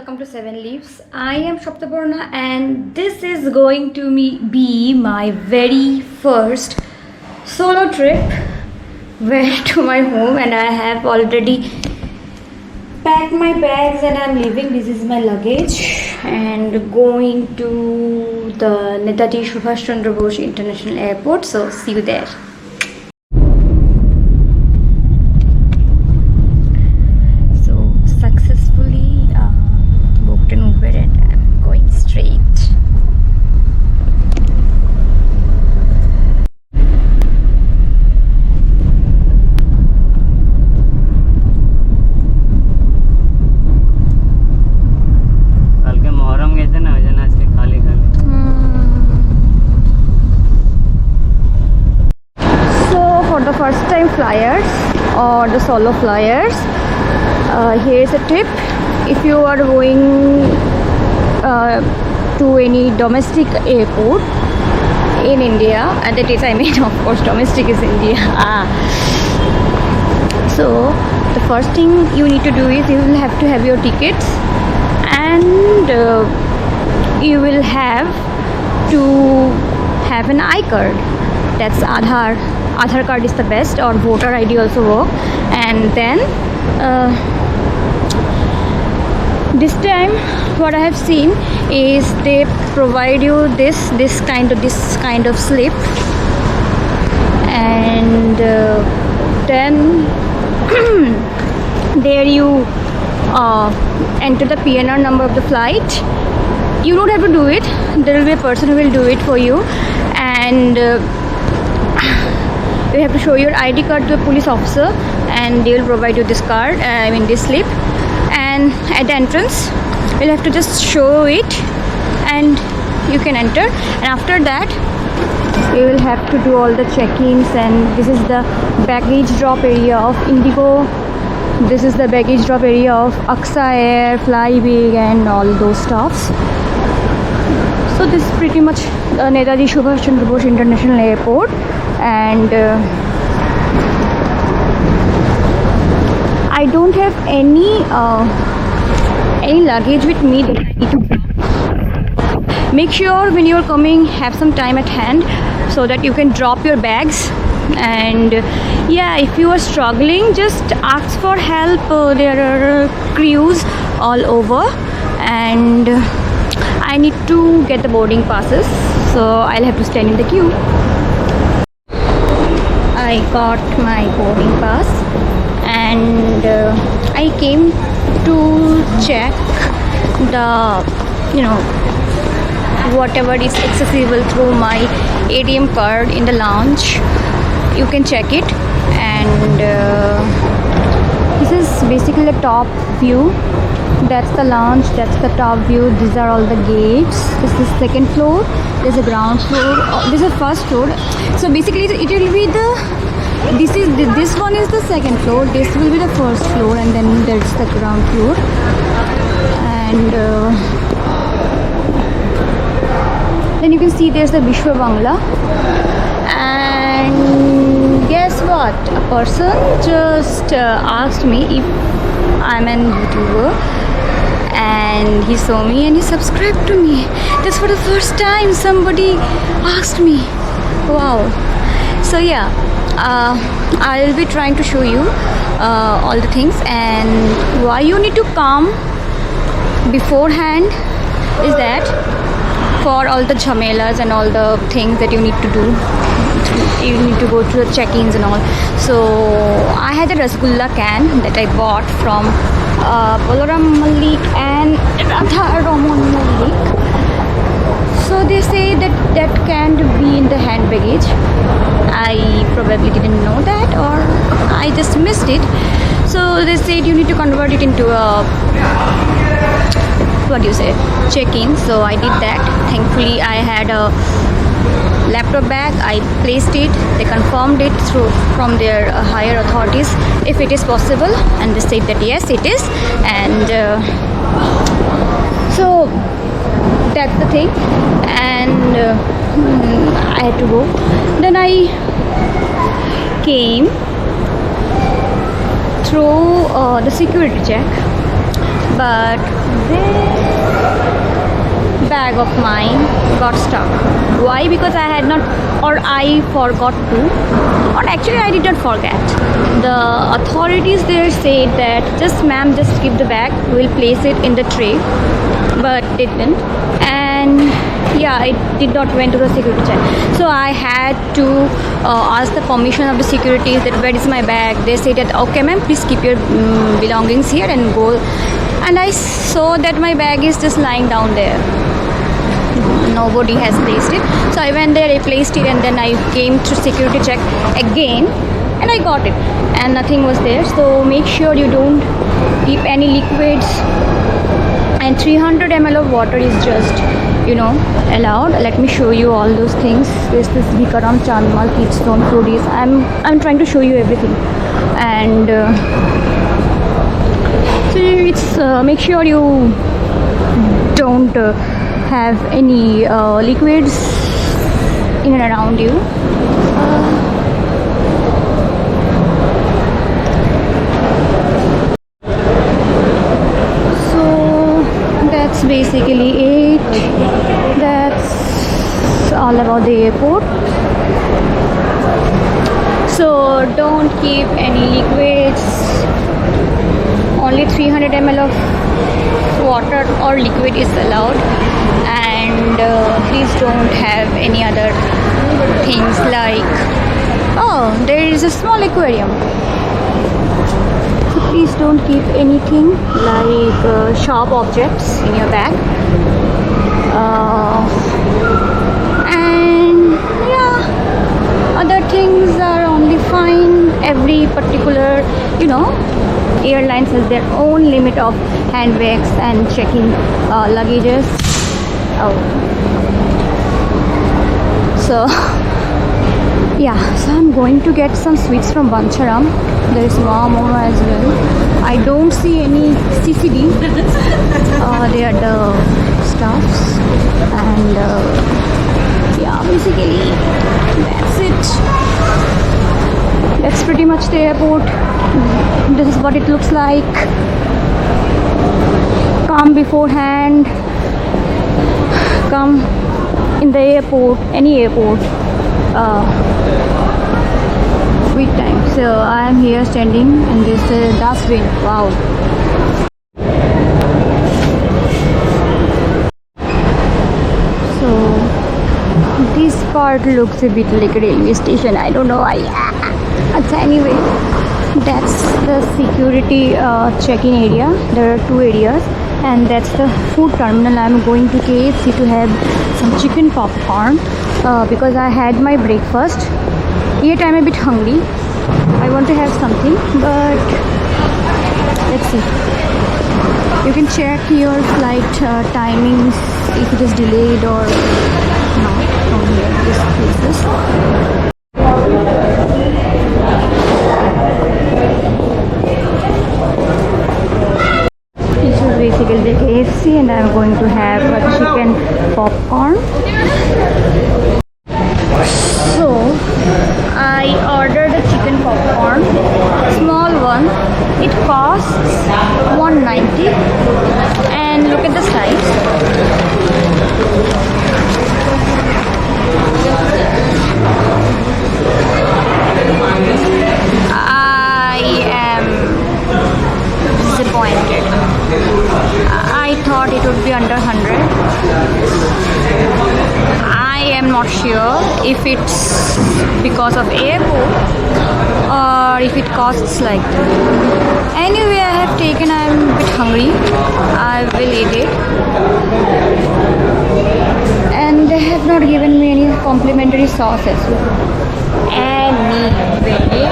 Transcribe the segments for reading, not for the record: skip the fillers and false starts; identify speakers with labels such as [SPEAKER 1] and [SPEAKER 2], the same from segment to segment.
[SPEAKER 1] welcome to Seven Leaves. I am Shaptaparna and this is going to be my very first solo trip to my home, and I have already packed my bags and I'm leaving. This is my luggage and going to the Netaji Subhash Chandra Bose International Airport. So see you there. First time flyers or the solo flyers, here's a tip. If you are going to any domestic airport in India, and that is, I mean, of course domestic is India. So the first thing you need to do is you will have to have your tickets, and you will have to have an iCard. That's Aadhaar card is the best, or voter ID also work. And then this time what I have seen is they provide you this kind of slip, and then there you enter the PNR number of the flight. You don't have to do it. There will be a person who will do it for you, and you have to show your ID card to a police officer, and they will provide you this card, this slip. And at the entrance you'll have to just show it and you can enter. And after that you will have to do all the check-ins, and this is the baggage drop area of Indigo. This is the baggage drop area of AXA Air, Flybig, and all those stuffs. So this is pretty much Netaji Subhash Chandra Bose International Airport. And I don't have any luggage with me that I need to. Make sure when you're coming, have some time at hand so that you can drop your bags. And yeah, if you are struggling, just ask for help. There are crews all over, and I need to get the boarding passes, so I'll have to stand in the queue. I got my boarding pass, and I came to check the whatever is accessible through my ATM card in the lounge. You can check it, and this is basically the top view. That's the lounge, that's the top view. These are all the gates. This is the second floor, there's a ground floor, this is the first floor. So basically it will be this one is the second floor, this will be the first floor, and then there's the ground floor. And then you can see there's the Vishwa Bangla. And guess what, a person just asked me if I'm an YouTuber, and he saw me and he subscribed to me. That's for the first time somebody asked me. Wow. So yeah, I'll be trying to show you all the things, and why you need to come beforehand is that for all the jhamelas and all the things that you need to do, you need to go to the check-ins and all. So I had a Rasgulla can that I bought from Balaram Malik and Radha Raman Malik. So they say that can be in the hand baggage. I probably didn't know that, or I just missed it. So they said you need to convert it into a check-in. So I did that. Thankfully I had a laptop bag. I placed it, they confirmed it from their higher authorities if it is possible, and they said that yes, it is. And so that's the thing. And I had to go. Then I came through the security check. but this bag of mine got stuck. Why? Because I had not, or I forgot to, or actually I did not forget. The authorities there said that just ma'am, just keep the bag, we'll place it in the tray, but it didn't. And yeah, it did not went to the security check. So I had to ask the permission of the securities that where is my bag. They said that okay ma'am, please keep your belongings here and go. And I saw that my bag is just lying down there. Nobody has placed it. So I went there, I placed it, and then I came to security check again, and I got it, and nothing was there. So make sure you don't keep any liquids, and 300 ml of water is just, you know, allowed. Let me show you all those things. This Bikaram Chanmal Keystone Foodies. I'm trying to show you everything, and so it's make sure you don't have any liquids in and around you. So that's basically it. That's all about the airport. So don't keep any liquids. Only 300 ml of water or liquid is allowed, and please don't have any other things like, oh, there is a small aquarium. So please don't keep anything like sharp objects in your bag. And yeah, other things are only fine. Every particular, you know, airlines has their own limit of hand bags and checking luggages. Oh, so yeah, so I'm going to get some sweets from Bancharam. There is Momo as well. I don't see any CCD. They are the stuffs, and yeah, basically that's it. That's pretty much the airport. This is what it looks like. Come beforehand. Come in the airport, any airport, with time. So I am here standing in this dustbin. Wow. So this part looks a bit like a railway station. I don't know why. But anyway, that's the security check-in area. There are two areas, and that's the food terminal. I'm going to KFC to have some chicken popcorn because I had my breakfast. Yet I'm a bit hungry. I want to have something, but let's see. You can check your flight timings if it is delayed or not from here, these places. This is basically the KFC, and I'm going to have a chicken popcorn. So I ordered a chicken popcorn, small one. It costs $1.90, and look at the size. I am disappointed. I thought it would be under 100. I am not sure if it's because of airport or if it costs like that. Anyway, I have taken, I am a bit hungry. I will eat it. And they have not given me any complimentary sauce as well. Anyway,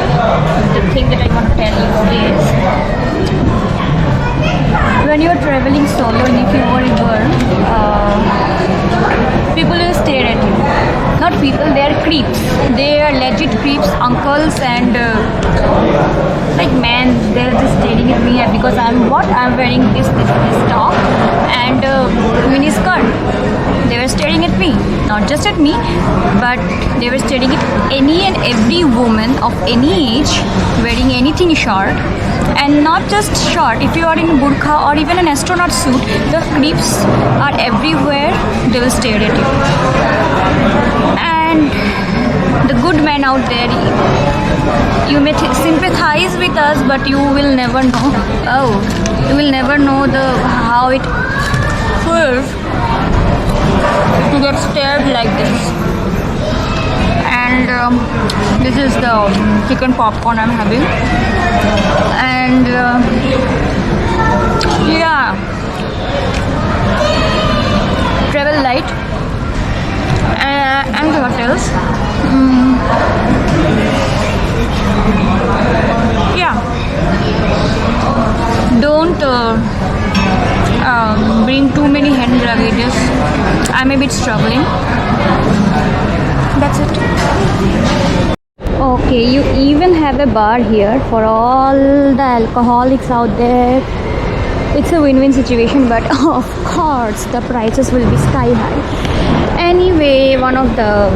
[SPEAKER 1] the thing that I want to tell you is, when you are traveling solo and if you are in work, people will stare at you. Not people, they are creeps. They are legit creeps, uncles and Like man, they're just staring at me because I'm wearing this top and mini skirt. They were staring at me, not just at me, but they were staring at any and every woman of any age wearing anything short, and not just short. If you are in burqa or even an astronaut suit, the creeps are everywhere. They will stare at you. And the good men out there, you may sympathize with us, but you will never know. Oh, you will never know how it feels to get stared like this. And this is the chicken popcorn I'm having. And yeah, travel light and the hotels. Yeah, don't bring too many hand luggages. I'm a bit struggling. That's it. Okay, you even have a bar here for all the alcoholics out there. It's a win-win situation, but of course the prices will be sky high. Anyway, one of the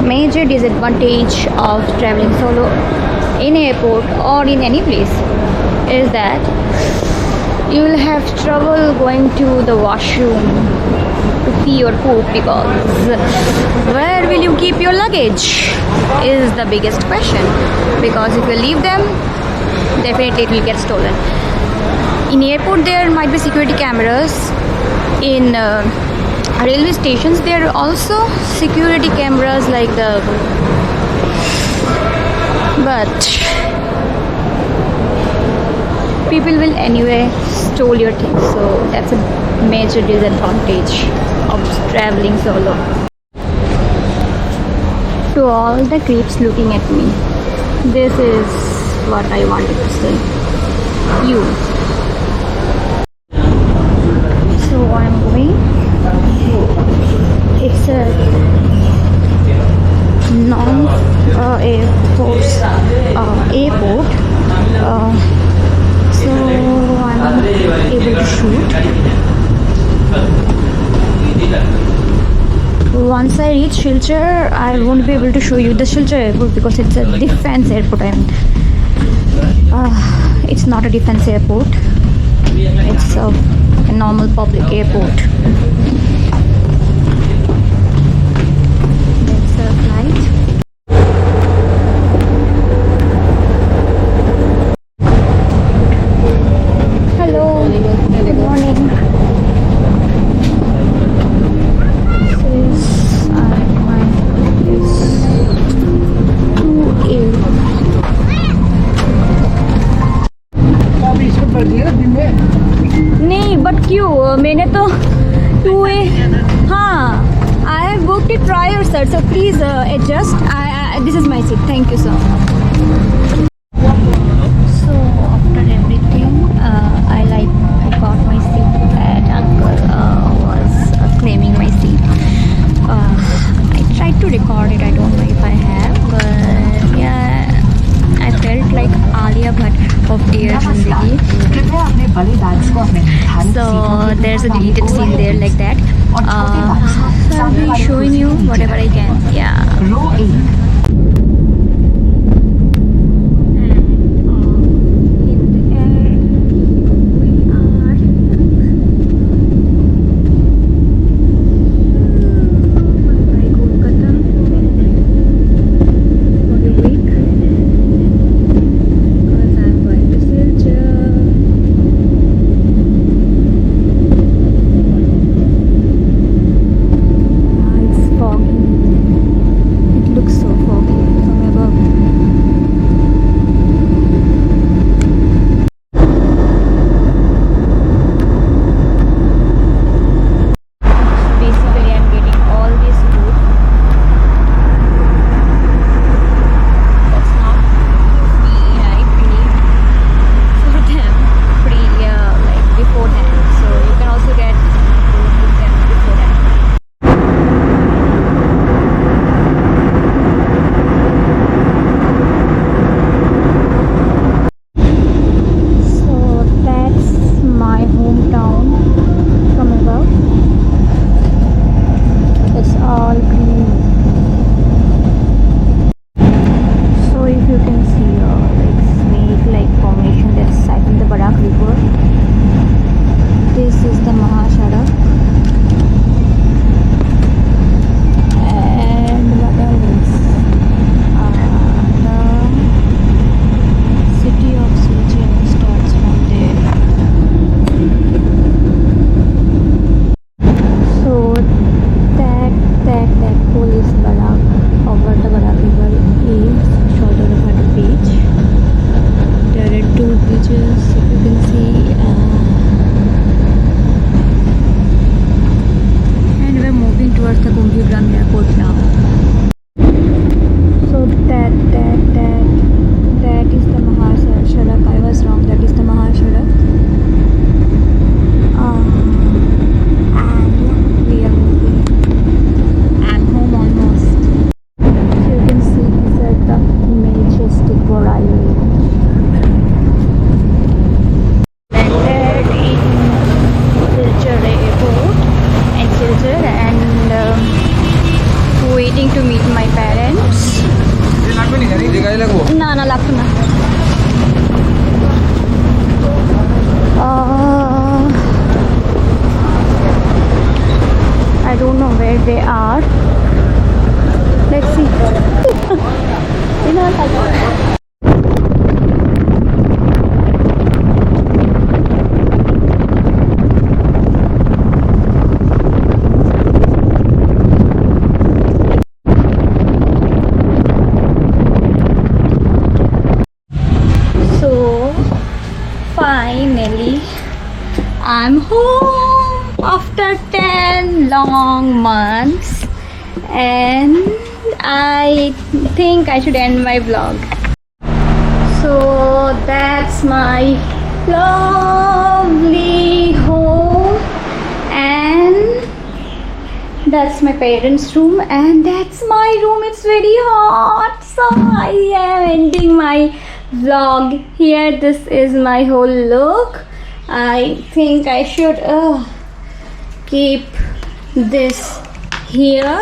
[SPEAKER 1] major disadvantage of traveling solo in airport or in any place is that you will have trouble going to the washroom to pee or poop, because where will you keep your luggage is the biggest question. Because if you leave them, definitely it will get stolen. In airport there might be security cameras. In railway stations there are also security cameras like the, but people will anyway steal your things, so that's a major disadvantage of traveling solo. To all the creeps looking at me, this is what I wanted to say. You. So I'm going. It's a non-airport airport. So I'm able to shoot. Once I reach Silchar, I won't be able to show you the Silchar airport because it's a defense airport. It's not a defense airport. It's a normal public airport. That's a flight. Hello. Good morning. This is my 2A. नहीं, but क्यों? मैंने तो 2A, हाँ, I have booked it prior, sir. So please adjust. This is my seat. Thank you, sir. So after everything, I got my seat. That uncle was claiming my seat. I tried to record it. I don't know if I have, but yeah, I felt like Alia Bhatt of Dear Zindagi. So there's a deleted scene there like that. So I'll be showing you whatever I can. Yeah. So লাগতো না। I don't know where they are. Let's see. So finally I'm home after 10 long months, and I think I should end my vlog. So that's my lovely home, and that's my parents' room, and that's my room. It's very hot, so I am ending my vlog here. This is my whole look. I think I should keep this here,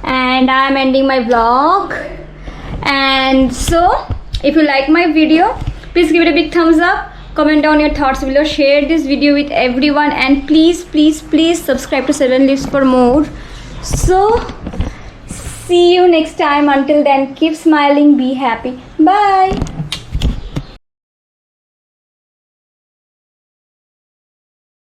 [SPEAKER 1] and I'm ending my vlog. And so if you like my video, please give it a big thumbs up, comment down your thoughts below, share this video with everyone, and please subscribe to 7 Lives for more. So see you next time. Until then, keep smiling, be happy, bye.